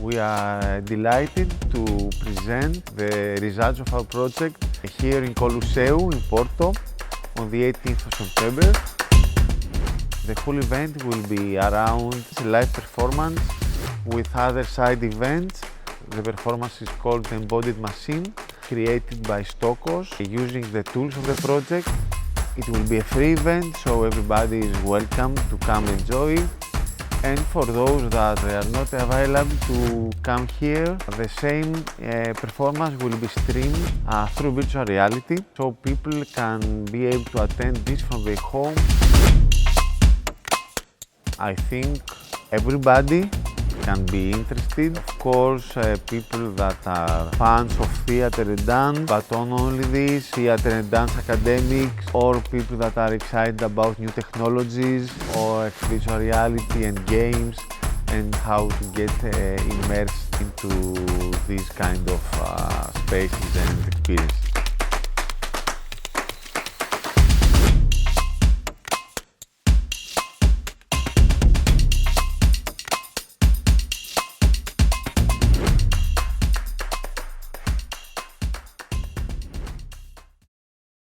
We are delighted to present the results of our project here in Coliseu in Porto on the 18th of September. The full event will be around live performance with other side events. The performance is called Embodied Machine, created by Stockos using the tools of the project. It will be a free event, so everybody is welcome to come enjoy it. And for those that are not available to come here, the same performance will be streamed through virtual reality, so people can be able to attend this from their home. I think everybody can be interested. Of course, people that are fans of theatre and dance, but not only this, theatre and dance academics, or people that are excited about new technologies, or virtual reality and games, and how to get immersed into these kind of spaces and experiences.